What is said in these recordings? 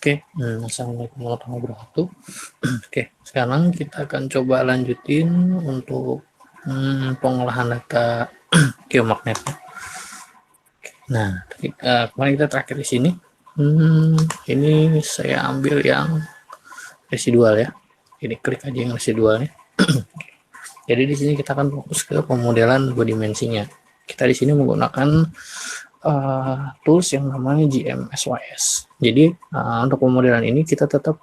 Oke, assalamualaikum warahmatullahi wabarakatuh. Oke, sekarang kita akan coba lanjutin untuk pengolahan data geomagnet. Nah, kemarin kita terakhir di sini. Ini saya ambil yang residual ya. Jadi klik aja yang residualnya. Jadi di sini kita akan fokus ke pemodelan dua dimensinya. Kita di sini menggunakan tools yang namanya GMSYS. Jadi untuk pemodelan ini kita tetap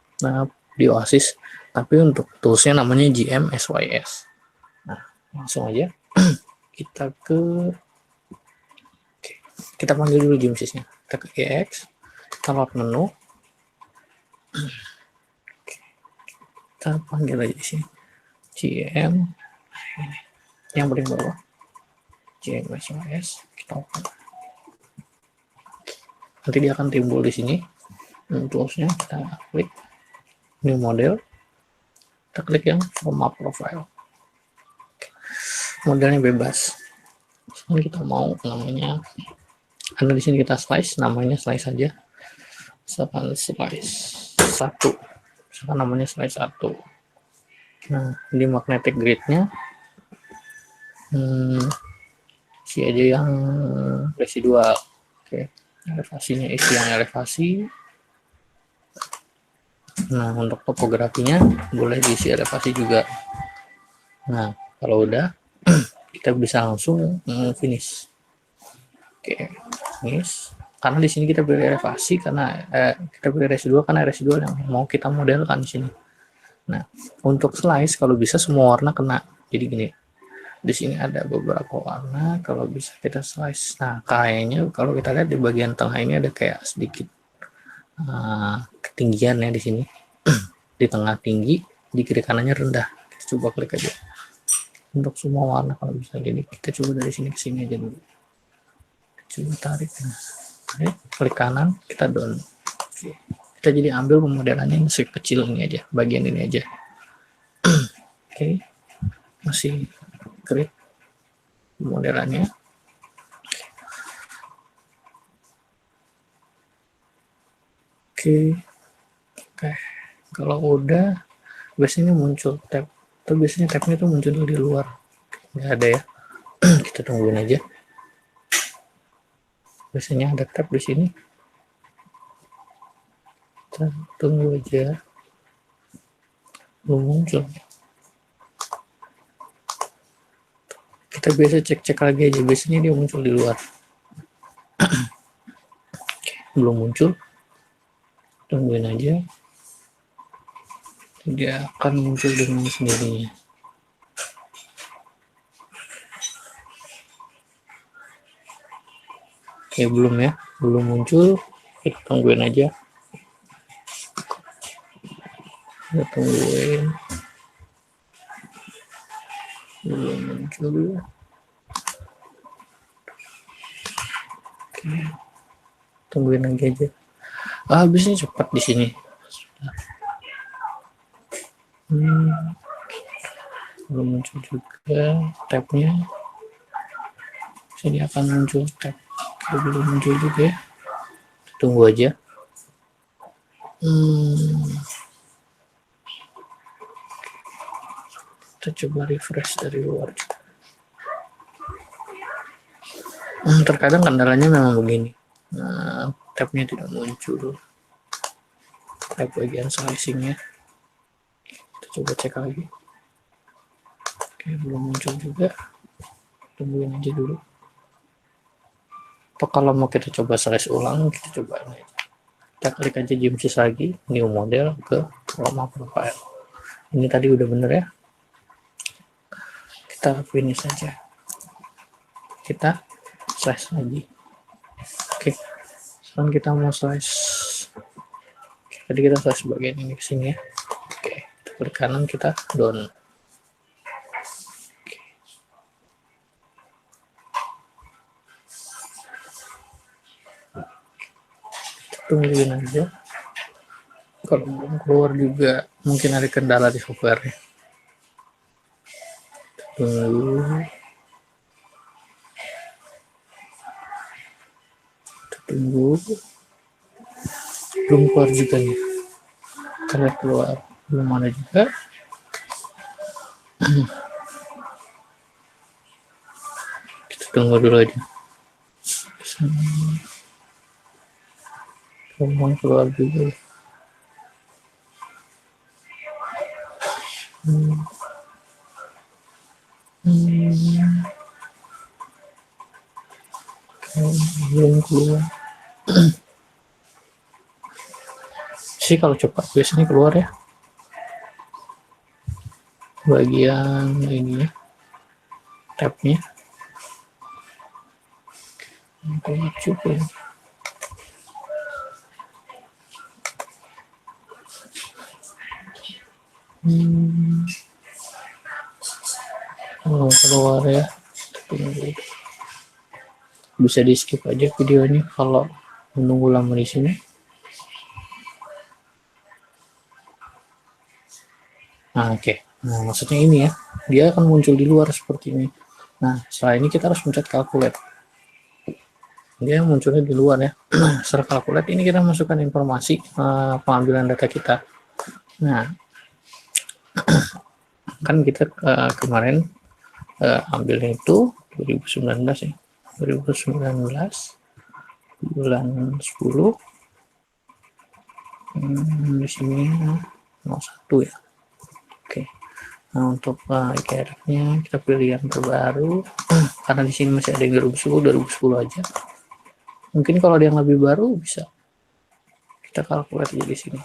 di OASIS, tapi untuk toolsnya namanya GMSYS. Nah, langsung aja kita kita panggil dulu GMSYS-nya. Kita ke EX, kita load menu, kita panggil aja di sini GM yang paling bawah, GMSYS. Kita open. Nanti dia akan timbul di sini. Toolsnya kita klik new model, kita klik yang format profile. Modelnya bebas. Misalkan kita mau namanya, karena di sini kita slice, namanya slice saja. Misalkan slice 1. Misalkan namanya slice 1. Nah, di magnetic grid-nya isi aja yang residual. Oke. Elevasinya isi yang elevasi. Nah, untuk topografinya boleh diisi elevasi juga. Nah, kalau udah kita bisa langsung finish. Oke, finish. Karena di sini kita pilih elevasi karena kita pilih residual karena residual yang mau kita modelkan di sini. Nah, untuk slice kalau bisa semua warna kena. Jadi gini. Di sini ada beberapa warna, kalau bisa kita slice. Nah, kayaknya kalau kita lihat di bagian tengah ini ada kayak sedikit ketinggian ya di sini. Di tengah tinggi, di kiri kanannya rendah. Kita coba klik aja. Untuk semua warna kalau bisa, jadi kita coba dari sini ke sini aja dulu. Coba tarik. Nah, klik kanan, kita down. Oke. Kita jadi ambil pemodelannya yang kecil ini aja, bagian ini aja. Oke. Masih create modelannya. Oke. Kalau udah biasanya muncul tab, atau biasanya tabnya tuh muncul di luar, nggak ada ya. Kita tungguin aja, biasanya ada tab di sini, kita tunggu aja, belum muncul. Kita biasa cek lagi aja, biasanya dia muncul di luar. Belum muncul, tungguin aja, dia akan muncul dengan sendirinya. Oke, belum ya, belum muncul, kita tungguin aja, kita tungguin, belum muncul. Oke, tungguin lagi aja. Habisnya cepat di sini. Belum muncul juga tabnya. Jadi akan muncul tab. Belum muncul juga ya. Tunggu aja. Kita coba refresh dari luar. Terkadang kendalanya memang begini. Nah, tabnya tidak muncul. Tab bagian slicingnya. Kita coba cek lagi. Oke, belum muncul juga. Tungguin aja dulu. Atau kalau mau kita coba slice ulang, kita coba ini. Kita klik aja GMSYS lagi, new model ke format profile. Ini tadi udah bener ya. Kita finish aja. Kita slice lagi. Oke. Sekarang kita mau slice. Tadi kita slice bagian ini ke sini ya. Oke, kita klik kanan, kita down. Tungguin aja, kalau belum keluar juga mungkin ada kendala di software-nya. Tunggu. belum keluar juga nih. Kita keluar, belum ada juga. Kita tunggu dulu aja. Belum keluar juga. Belum keluar. Sih kalau cepat biasanya keluar ya. Bagian ini ya, tabnya. Coba. Oh, keluar ya. Bisa di skip aja videonya kalau menunggu lama di sini. Nah, oke. Nah, maksudnya ini ya, dia akan muncul di luar seperti ini. Nah, setelah ini kita harus mencet calculate. Dia munculnya di luar ya. Setelah calculate ini kita masukkan informasi pengambilan data kita. Nah, kan kita kemarin ambilnya itu 2019 ya. 2019 bulan 10. Di sini 01 ya. Oke. Nah, untuk IKR-nya kita pilih yang terbaru karena di sini masih ada yang 2010 aja. Mungkin kalau ada yang lebih baru bisa kita kalkulasi di sini.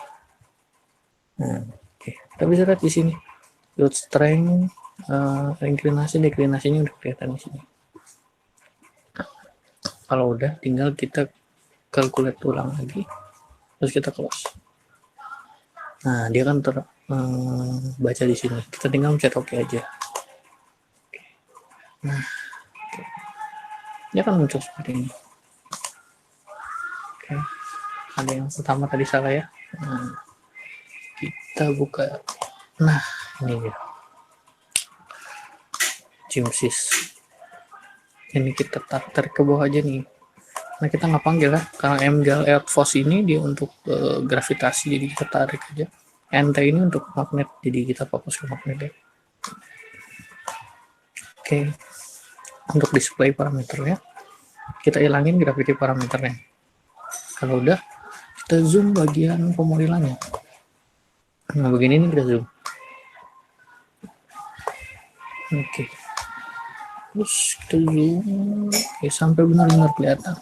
Nah, oke. Kita bisa lihat di sini load strength, inklinasi, deklinasinya udah kelihatan di sini. Kalau udah, tinggal kita kalkulasi ulang lagi, terus kita close. Nah, dia kan baca di sini. Kita tinggal mencet OK aja. Nah, dia akan muncul seperti ini. Oke, ada yang pertama tadi salah ya. Nah, kita buka. Nah, ini dia. Gymsys. Ini kita tarik ke bawah aja nih. Nah, kita nggak panggil ya, karena MGL Air Force ini dia untuk gravitasi, jadi kita tarik aja. NT ini untuk magnet, jadi kita fokus ke magnet ya. Oke, untuk display parameternya, kita hilangin gravity parameternya. Kalau udah, kita zoom bagian pemodelannya. Nah, begini nih kita zoom. Oke. Terus kita zoom sampai benar-benar kelihatan.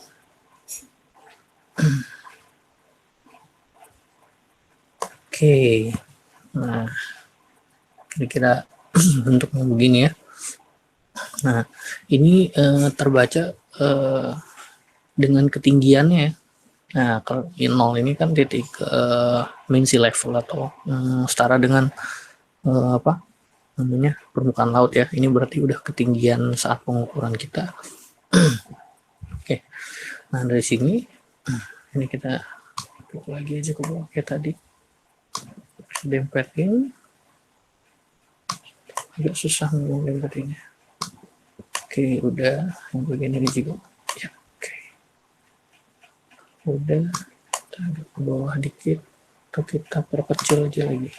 Oke, nah kira-kira bentuknya begini ya. Nah, ini terbaca dengan ketinggiannya ya. Nah, kalau 0 ini kan titik mean sea level atau setara dengan apa namanya, permukaan laut ya. Ini berarti udah ketinggian saat pengukuran kita. Oke, nah dari sini ini kita klik lagi aja ke bawah kayak tadi, dempetin, agak susah dempetinnya. Oke, udah yang bagian ini juga ya. Oke, udah, kita agak ke bawah dikit atau kita perkecil aja lagi.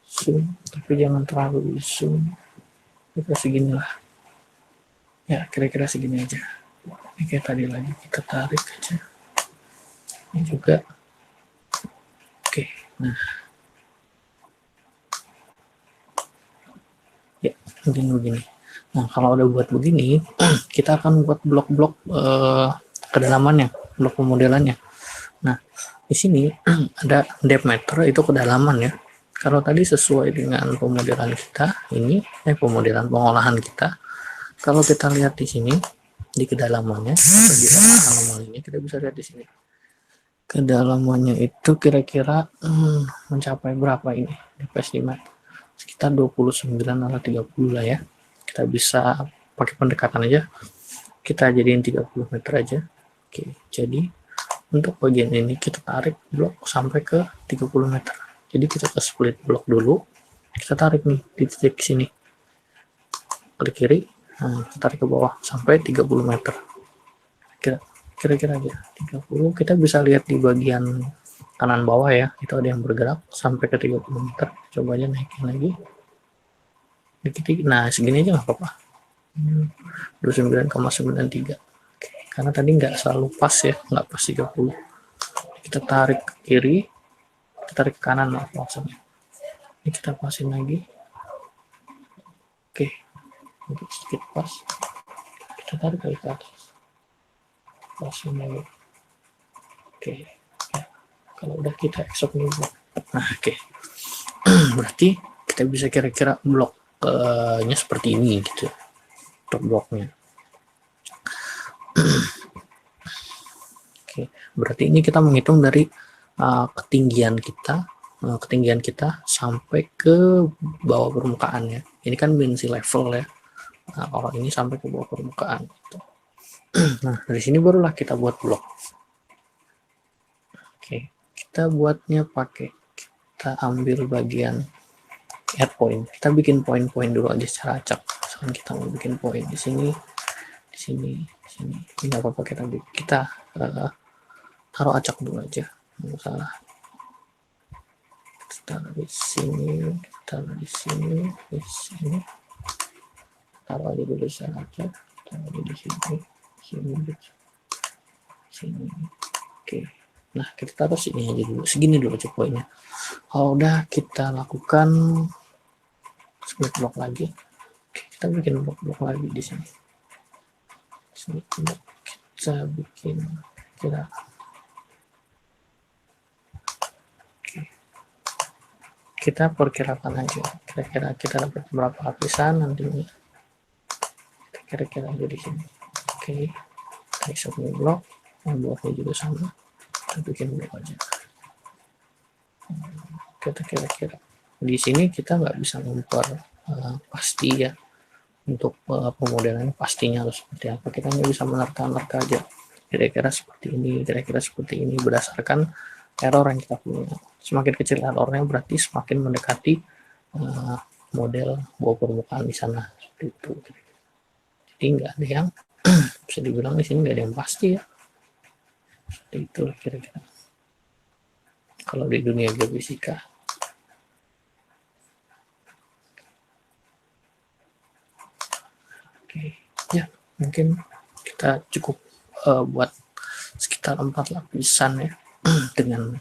Zoom, tapi jangan terlalu zoom, kita segini lah ya, kira-kira segini aja. Ini kayak tadi lagi, kita tarik aja ini juga. Oke, nah ya begini. Nah, kalau udah buat begini, kita akan buat blok-blok kedalamannya, blok pemodelannya. Nah, di sini ada depth meter, itu kedalaman ya. Kalau tadi sesuai dengan pemodelan kita, ini pemodelan pengolahan kita. Kalau kita lihat di sini di kedalamannya atau di anomali ini, kita bisa lihat di sini. Kedalamannya itu kira-kira mencapai berapa ini? DPS 5 sekitar 29 atau 30 lah ya. Kita bisa pakai pendekatan aja. Kita jadiin 30 meter aja. Oke, jadi untuk bagian ini kita tarik blok sampai ke 30 meter. Jadi kita ke split blok dulu, kita tarik nih di titik sini, klik kiri, Nah, kita tarik ke bawah sampai 30 meter. Kira-kira aja 30. Kita bisa lihat di bagian kanan bawah ya, itu ada yang bergerak sampai ke 30 meter. Coba aja naikin lagi. Dikit-dikit. Nah, segini aja nggak apa-apa. 29,93. Karena tadi nggak selalu pas ya, nggak pas 30. Kita tarik ke kiri, kita tarik ke kanan maksudnya. Ini kita pasin lagi. Oke, sedikit pas. Kita tarik lagi ke atas. Pasin lagi. Oke, ya. Kalau udah kita eksok dulu. Nah, oke. Berarti kita bisa kira-kira bloknya seperti ini gitu. Untuk bloknya. Oke, berarti ini kita menghitung dari ketinggian kita sampai ke bawah permukaan ya. Ini kan mean sea level ya. Nah, kalau ini sampai ke bawah permukaan. Gitu. Nah, dari sini barulah kita buat blok. Oke, kita buatnya kita ambil bagian add point. Kita bikin poin-poin dulu aja secara acak. Misalkan kita mau bikin poin di sini, di sini, di sini. Ini nggak apa-apa, kita taruh acak dulu aja, nggak salah. Kita taruh di sini, taruh di sini, di sini. Taruh aja dulu secara acak. Taruh di sini, sini, sini. Oke. Nah, kita taruh sini aja dulu, segini dulu aja poinnya. Kalau udah kita lakukan split block lagi. Oke, kita bikin blok-blok lagi di sini. Kita bikin kira. Kita perkirakan aja, kira-kira kita dapat berapa lapisan nantinya. Kira-kira aja di sini. Oke, kita isok blok, yang bawahnya juga sama. Kita bikin blok aja. Kita kira-kira di sini kita nggak bisa ngumpul pasti ya untuk pemodelan pastinya harus seperti apa. Kita nggak bisa menerka-nerka aja. Kira-kira seperti ini berdasarkan error yang kita punya. Semakin kecil errornya berarti semakin mendekati model bawah permukaan di sana, seperti itu. Jadi nggak ada yang bisa dibilang di sini nggak ada yang pasti ya. Seperti itu kira-kira. Kalau di dunia geofisika. Oke, ya mungkin kita cukup buat sekitar 4 lapisan ya dengan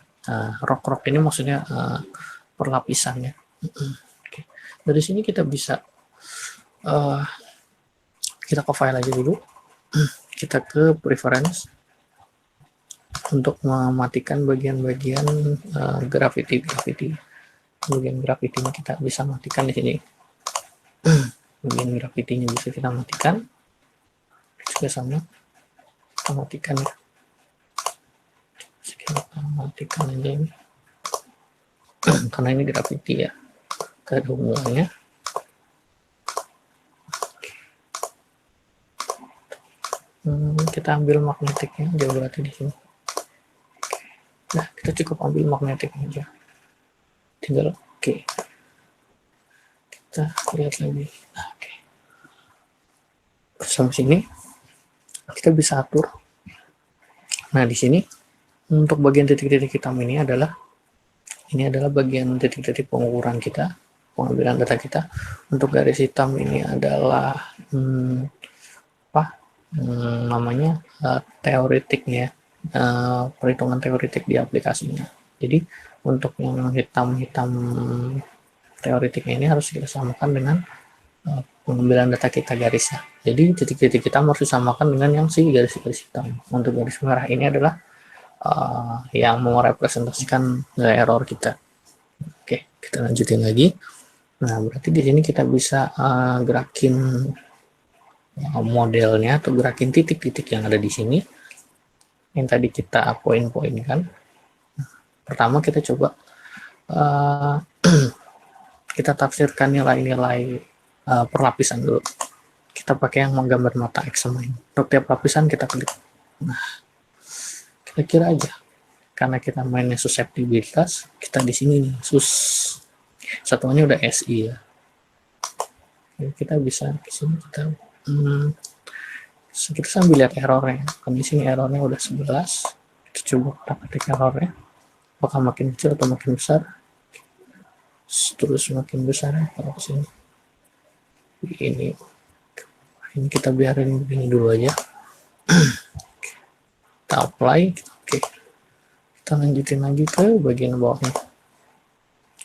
rok-rok ini maksudnya perlapisannya. Oke. Dari sini kita bisa kita ke file aja dulu. Kita ke preference untuk mematikan bagian-bagian gravity. Bagian gravity-nya kita bisa matikan di sini. Bagian gravity-nya bisa kita matikan. Juga sama. Kita matikan ya. Kita matikan aja ini. Karena ini gravity ya. Gak ada hubungannya. Kita ambil magnetiknya aja berarti di sini. Nah, kita cukup ambil magnetiknya aja. Tinggal oke. Kita lihat lagi. Nah, oke. Sampai sini kita bisa atur. Nah, di sini untuk bagian titik-titik hitam ini adalah bagian titik-titik pengukuran kita, pengambilan data kita. Untuk garis hitam ini adalah namanya teoretiknya, perhitungan teoretik di aplikasinya. Jadi untuk yang hitam-hitam teoretiknya ini harus kita samakan dengan pengambilan data kita garisnya. Jadi titik-titik hitam harus disamakan dengan yang si garis-garis hitam. Untuk garis merah ini adalah yang merepresentasikan error kita. Oke, kita lanjutin lagi. Nah, berarti di sini kita bisa gerakin modelnya atau gerakin titik-titik yang ada di sini. Yang tadi kita poin-poinkan. Pertama kita coba kita tafsirkan nilai-nilai perlapisan dulu. Kita pakai yang menggambar mata X sama ini. Untuk tiap lapisan kita klik. Nah, kira-kira aja. Karena kita mainnya susceptibilitas, kita di sini nih satuannya udah SI ya. Jadi kita bisa di sini kita Kita sambil lihat errornya. Kan di sini errornya udah 11. Kita coba kita ketik errornya. Apakah makin kecil atau makin besar? Terus makin besar ya kalau sini. Ini kita biarin begini dulu aja. Kita apply. Oke. Kita lanjutin lagi ke bagian bawahnya.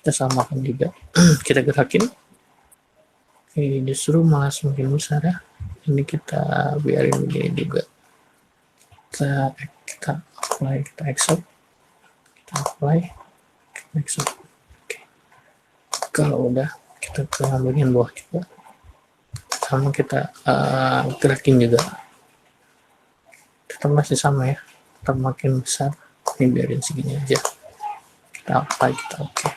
Kita samakan juga. Kita gerakin. Oke, justru malah semakin besar ya. Ini kita biarin begini juga. Kita apply, kita accept. Kita apply, kita accept. Oke. Kalau udah, kita ke bagian bawah juga. Sama kita gerakin juga. Tetap masih sama ya. Tetap makin besar. Ini biarin segini aja. Kita apply, kita oke.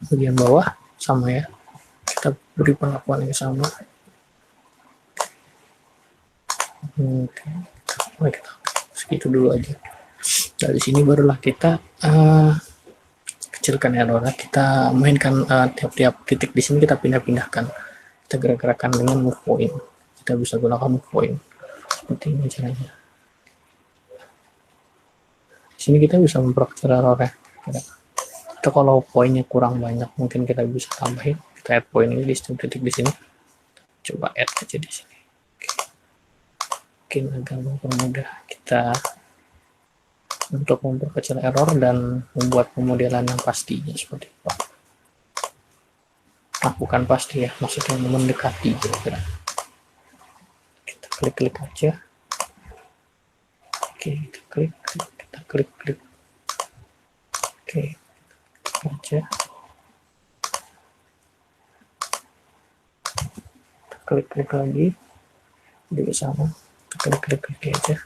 Bagian bawah sama ya, kita beri pengakuan yang sama. Oke, segitu dulu aja. Dari sini barulah kita kecilkan errornya, kita mainkan tiap-tiap titik di sini kita pindah-pindahkan, kita gerak-gerakan dengan move point. Kita bisa gunakan move point seperti ini caranya. Di sini kita bisa memperkecil errornya. Itu kalau poinnya kurang banyak, mungkin kita bisa tambahin. Kita add point ini di setiap titik di sini. Coba add aja di sini. Mungkin agak mempermudah kita untuk memperkecil error dan membuat pemodelan yang pastinya seperti itu. Nah, bukan pasti ya, maksudnya mendekati kira-kira. Kita klik-klik aja. Oke, kita klik. Oke. Aja klik lagi juga sama, kita klik aja.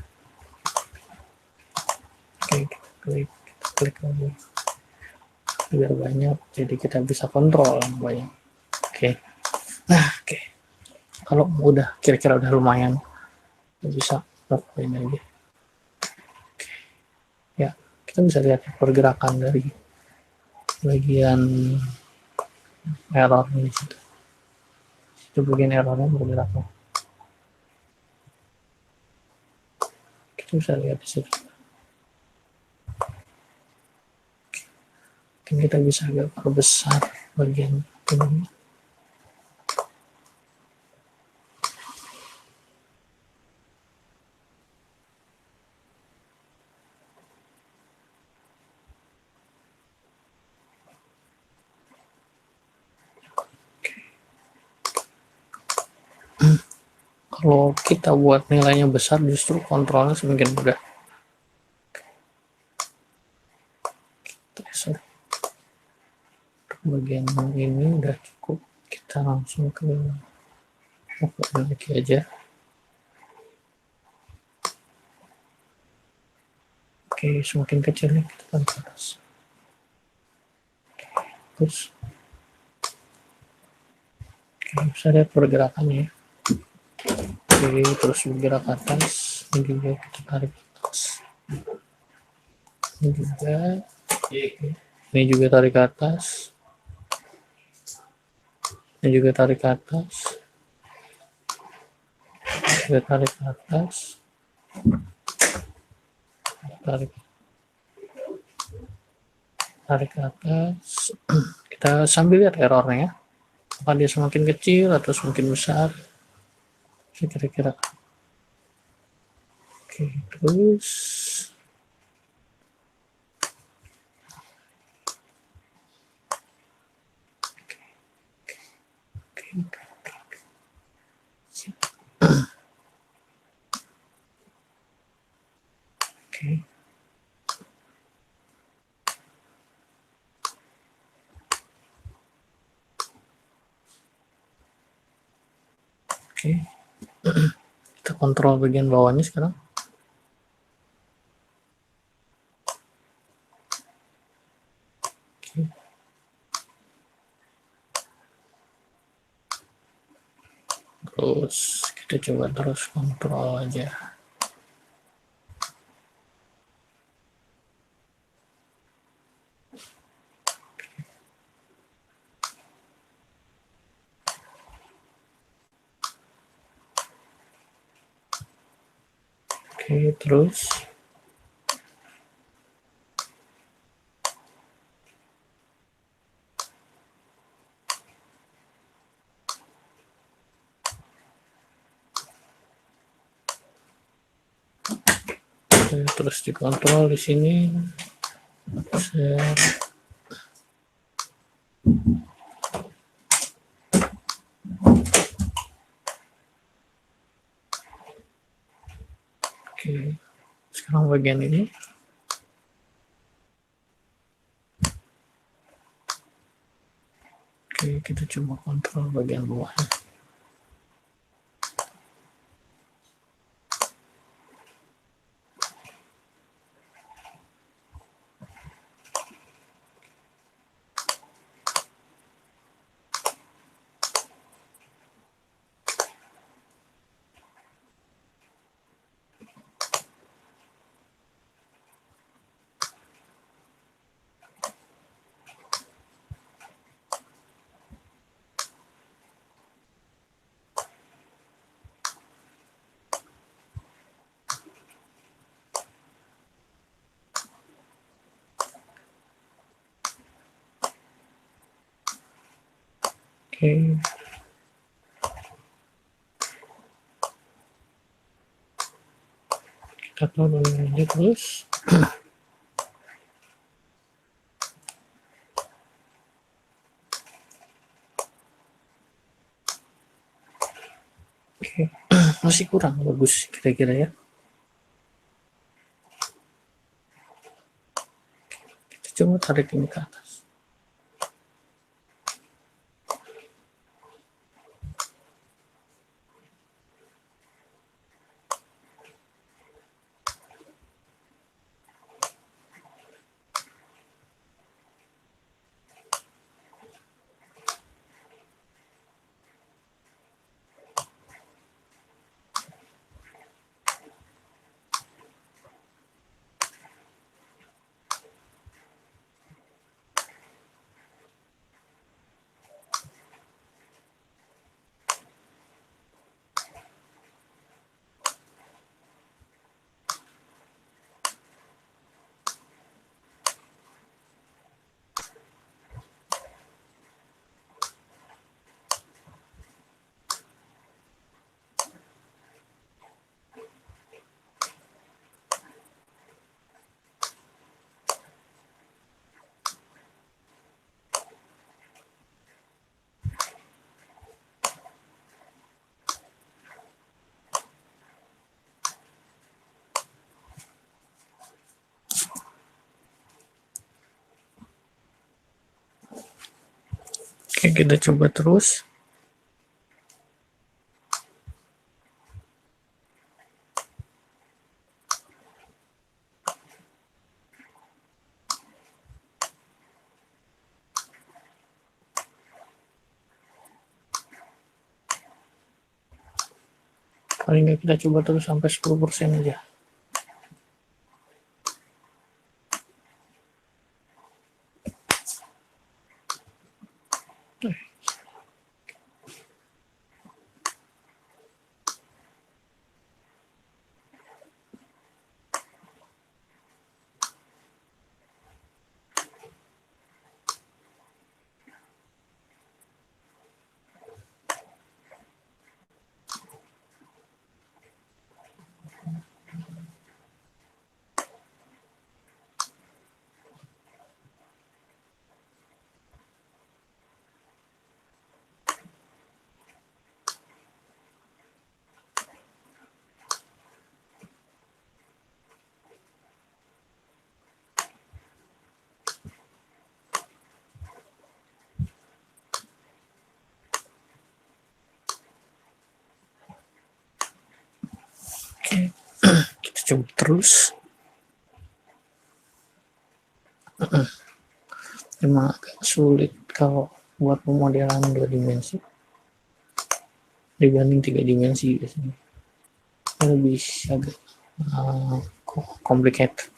Oke, kita klik lagi biar banyak, jadi kita bisa kontrol yang banyak. Oke, nah oke, kalau udah kira-kira udah lumayan, bisa lakuin lagi. Oke. Ya, kita bisa lihat pergerakan dari bagian error di situ. Itu bagian errornya bergerak. Kita bisa lihat di situ. Mungkin kita bisa agak perbesar bagian ini. Kalau kita buat nilainya besar, justru kontrolnya semakin mudah. Bagian ini udah cukup, kita langsung ke lagi aja. Oke, semakin kecil nih kita tarik ke atas. Terus bisa lihat pergerakannya. Oke, terus bergerak ke atas, ini juga kita tarik ke atas. Ini juga tarik ke atas. Ini juga tarik ke atas. Juga tarik ke atas. Tarik ke atas. Kita sambil lihat errornya. Apakah dia semakin kecil atau semakin besar? Kira-kira. Oke, terus. Oke. Oke. Kita kontrol bagian bawahnya sekarang. Oke. Terus kita coba terus kontrol aja. Oke, terus terus dikontrol di sini. Oke, sekarang bagian ini. Oke, kita coba kontrol bagian bawahnya. Oke. Kita turun ini terus. Oke, masih kurang bagus kira-kira ya. Kita coba tarik ini ke atas. Oke, kita coba terus. Paling nggak kita coba terus sampai 10% aja. Oke, kita coba terus. Emang agak sulit kalau buat pemodelan 2 dimensi dibanding 3 dimensi biasanya. Lebih agak complicated.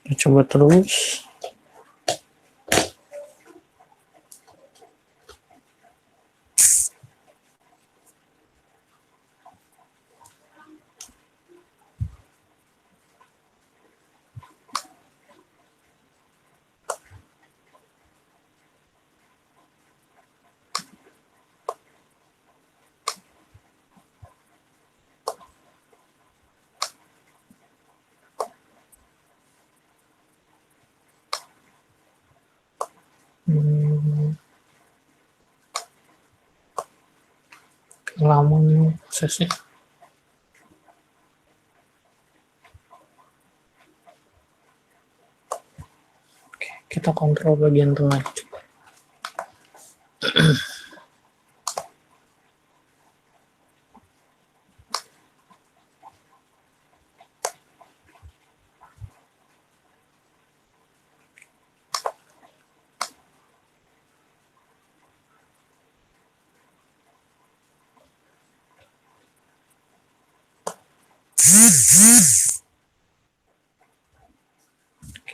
Kita coba terus. Lama nih prosesnya. Oke, kita kontrol bagian tengah.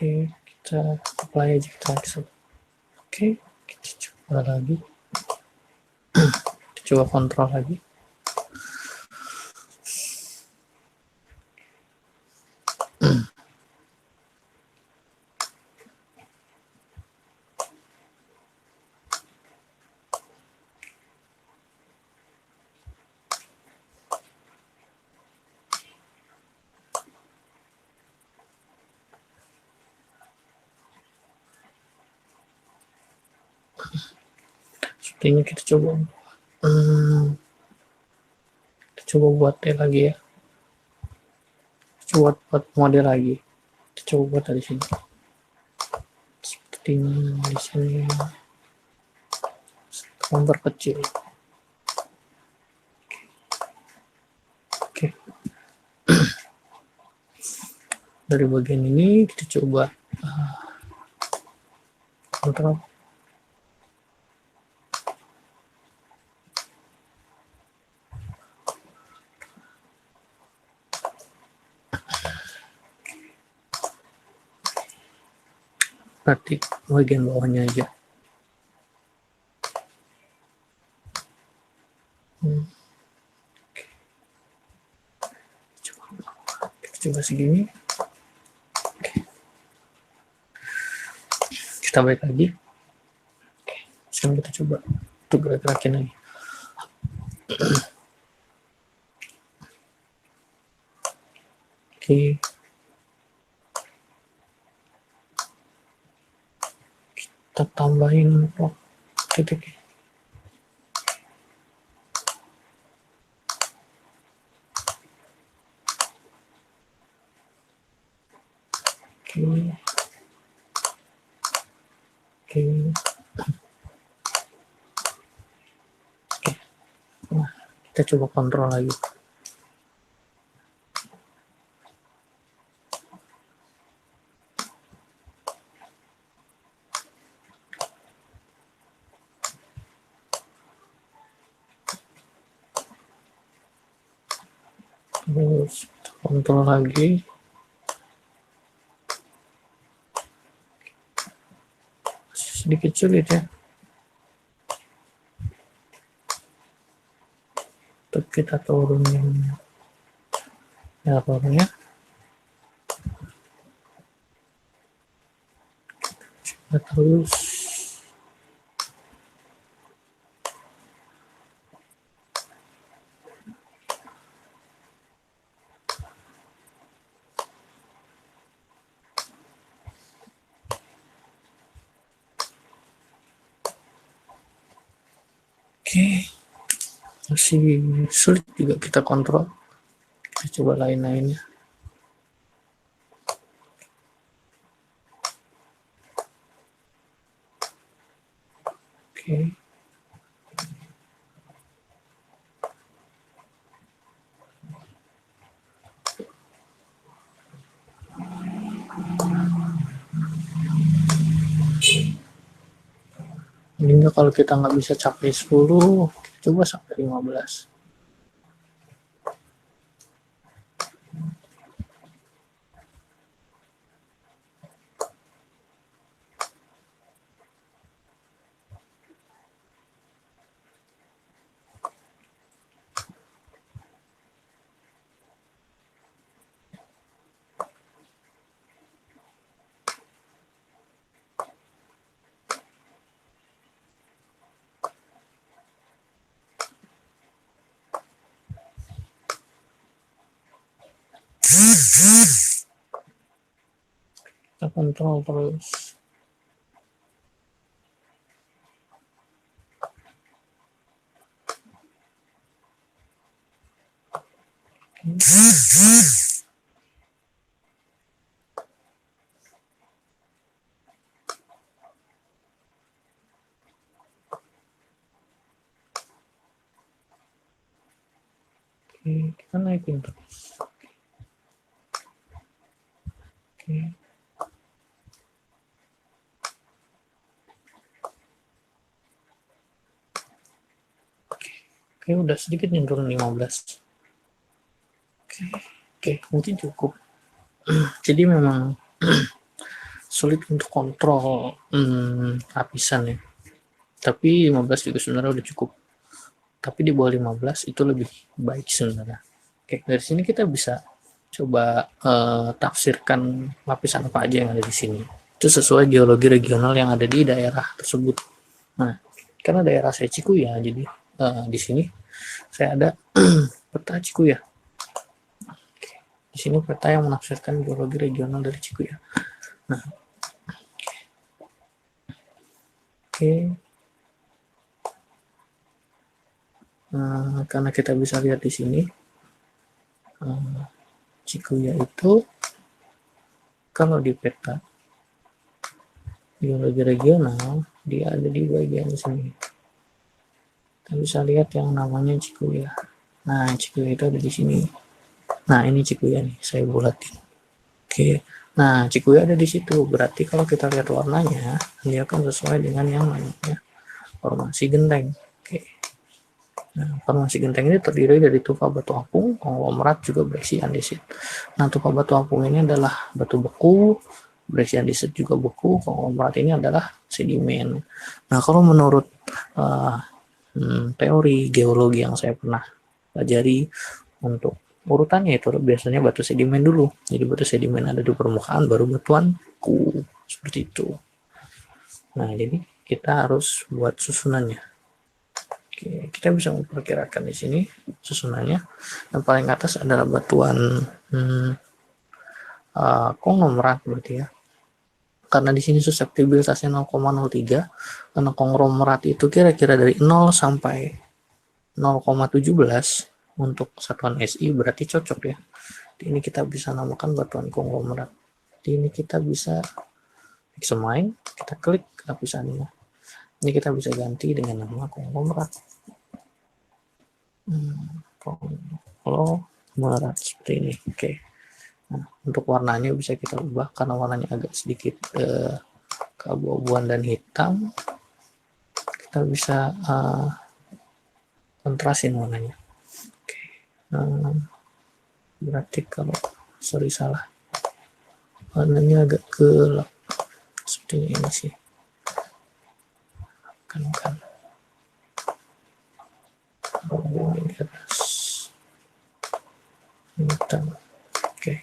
Oke, kita apply aja, kita accept. Oke, kita coba lagi. Kita coba kontrol lagi. Sepertinya kita coba buat lagi ya. Coba buat model lagi. Kita coba buat dari sini. Sepertinya di sini memperkecil. Oke. Dari bagian ini kita coba kontrol. Berarti bagian bawahnya aja. Kita coba segini. Oke. Kita balik lagi. Oke. Sekarang kita coba untuk gerak-gerakin lagi. Oke. Kita tambahin titik. Oke. Oke. Nah, kita coba kontrol lagi. Terus kontrol lagi. Sedikit sulit ya. Untuk kita turunin errornya. Coba terus. Oke, masih sulit juga kita kontrol. Kita coba lain-lainnya. Oke. Ini kalau kita nggak bisa capai 10, kita coba sampai 15. kita kontrol terus. Oke, kita naikin terus. Oke. Oke, udah sedikit nyentuh 15. Oke, mungkin cukup. Jadi memang sulit untuk kontrol lapisan ya. Tapi 15 juga sebenarnya udah cukup. Tapi di bawah 15 itu lebih baik sebenarnya. Oke, dari sini kita bisa coba tafsirkan lapisan apa aja yang ada di sini. Itu sesuai geologi regional yang ada di daerah tersebut. Nah, karena daerah saya Cikuya, jadi di sini saya ada peta Cikuya. Oke, di sini peta yang menafsirkan geologi regional dari Cikuya. Nah, oke. Karena kita bisa lihat di sini Cikuya itu kalau di peta geologi regional dia ada di bagian sini. Kita bisa lihat yang namanya Cikuya. Nah, Cikuya itu ada di sini. Nah, ini Cikuya nih, saya bulatin. Oke. Nah, Cikuya ada di situ. Berarti kalau kita lihat warnanya, dia akan sesuai dengan yang namanya formasi genteng. Oke. Nah, formasi genteng ini terdiri dari tufa batu apung, konglomerat juga berisi andesit. Nah, tufa batu apung ini adalah batu beku, berisi andesit juga beku, konglomerat ini adalah sedimen. Nah, kalau menurut teori geologi yang saya pernah pelajari, untuk urutannya itu biasanya batu sedimen dulu. Jadi batu sedimen ada di permukaan, baru batuan beku, seperti itu. Nah, jadi kita harus buat susunannya. Oke, kita bisa memperkirakan di sini susunannya. Yang paling atas adalah batuan konglomerat berarti ya. Karena di sini suseptibilitasnya 0,03, karena konglomerat itu kira-kira dari 0 sampai 0,17 untuk satuan SI berarti cocok ya. Ini kita bisa namakan batuan konglomerat. Ini kita bisa examine, kita klik lapisannya. Ini kita bisa ganti dengan nama konglomerat. Konglomerat seperti ini. Oke. Nah, untuk warnanya bisa kita ubah karena warnanya agak sedikit keabu-abuan dan hitam. Kita bisa kontrasin warnanya. Oke. Berarti kalau salah. Warnanya agak gelap. Seperti ini sih. Kan. Ini di atas. Hitam. Oke.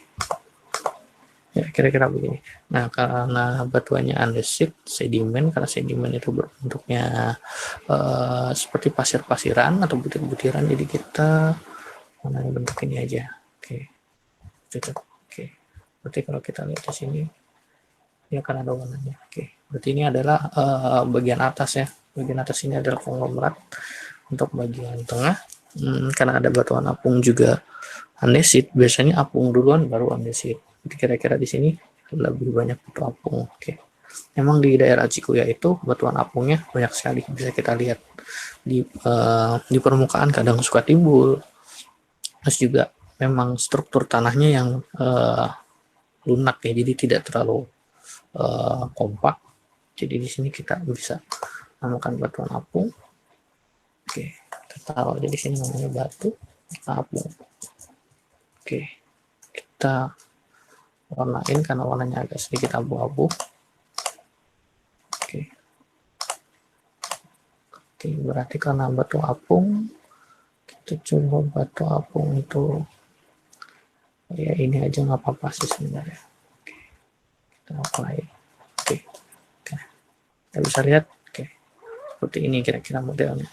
Ya, kira-kira begini. Nah, karena batuannya andesit, sedimen, karena sedimen itu berbentuknya seperti pasir-pasiran atau butir-butiran, jadi kita mana bentuk ini aja. Oke. Cocok. Oke. Berarti kalau kita lihat di sini, ini akan ada warnanya. Oke. Berarti ini adalah bagian atas ya. Bagian atas ini adalah konglomerat. Untuk bagian tengah, karena ada batuan apung juga andesit, biasanya apung duluan baru andesit. Jadi kira-kira di sini lebih banyak batu apung. Oke. Memang di daerah Cikuya itu batuan apungnya banyak sekali, bisa kita lihat di permukaan kadang suka timbul. Terus juga memang struktur tanahnya yang lunak ya, jadi tidak terlalu kompak. Jadi di sini kita bisa namakan batuan apung. Oke, kita taruh aja di sini namanya batu apung. Oke, kita warnain karena warnanya agak sedikit abu-abu. Oke, berarti karena batu apung, kita coba batu apung itu ya ini aja nggak apa-apa sih sebenarnya. Oke, kita apply. Oke, kita bisa lihat. Oke, seperti ini kira-kira modelnya.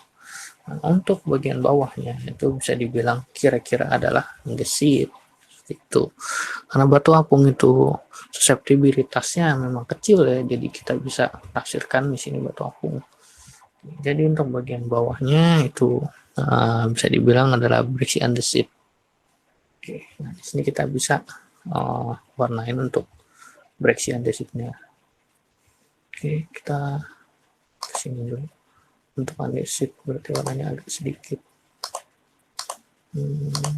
Nah, untuk bagian bawahnya itu bisa dibilang kira-kira adalah andesit itu, karena batu apung itu susceptibilitasnya memang kecil ya, jadi kita bisa tafsirkan di sini batu apung. Jadi untuk bagian bawahnya itu bisa dibilang adalah brixie andesit. Oke, nah di sini kita bisa warnain untuk brixie andesitnya. Oke, kita kesini dulu. Untuk andesit berarti warnanya agak sedikit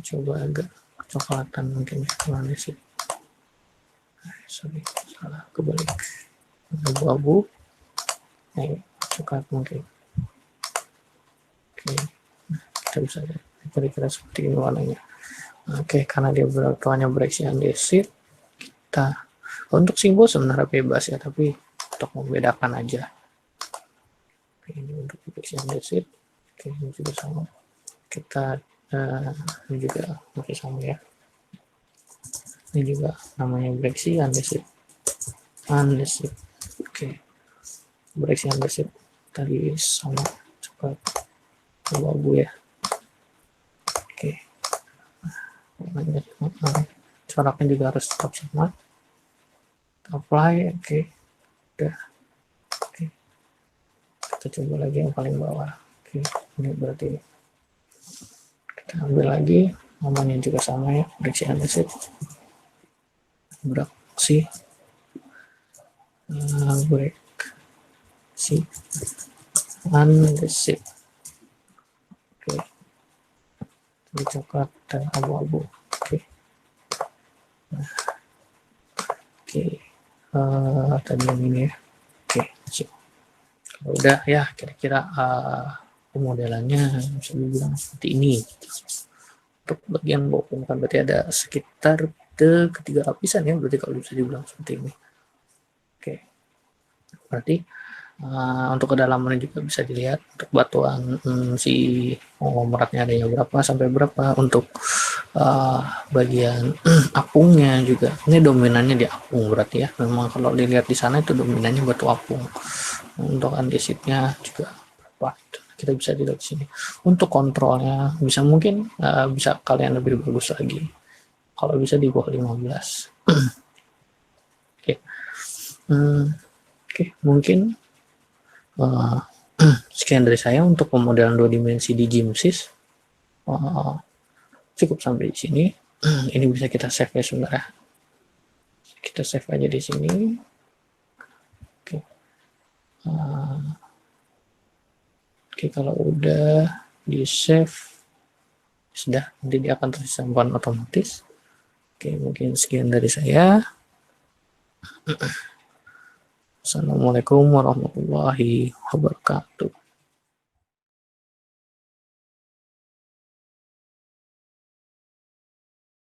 coba agak coklatan mungkin andesit. Sorry, salah, kebalik, abu-abu, coklat mungkin. Oke, nah, kita bisa lihat kira-kira seperti ini warnanya. Oke, karena dia berwarnanya brixie andesit, kita untuk simbol sebenarnya bebas ya, tapi untuk membedakan aja. Oke, ini untuk brixie andesit. Oke, ini juga sama. Kita ini juga masih sama ya. Ini juga namanya brixie andesit. Oke, brixie andesit tadi sama coklat abu-abu ya. Oke, warnanya coraknya juga harus tetap sama. Apply, oke, udah. Oke, kita coba lagi yang paling bawah. Oke, ini berarti kita ambil lagi, namanya juga sama ya, brixie andesit. Brixie andesit. Oke, ini coklat dan abu-abu. Oke, nah, oke, tadi yang ini ya. Oke, kalau udah ya kira-kira pemodelannya bisa dibilang seperti ini. Untuk bagian bawah kan berarti ada sekitar ketiga lapisan ya, berarti kalau bisa dibilang seperti ini. Oke, berarti untuk kedalamannya juga bisa dilihat untuk batuan si meratnya adanya berapa sampai berapa. Untuk bagian apungnya juga ini dominannya di apung, berarti ya memang kalau dilihat di sana itu dominannya batu apung. Untuk andesitnya juga berapa kita bisa dilihat di sini. Untuk kontrolnya bisa mungkin bisa kalian lebih bagus lagi kalau bisa di bawah 15. Oke. Oke, mungkin sekian dari saya untuk pemodelan 2 dimensi di GIMSYS. Cukup sampai di sini. Ini bisa kita save ya sebenarnya. Kita save aja di sini. Oke. Oke, kalau udah di save sudah, nanti dia akan tersimpan otomatis. Oke, mungkin sekian dari saya. Assalamualaikum warahmatullahi wabarakatuh.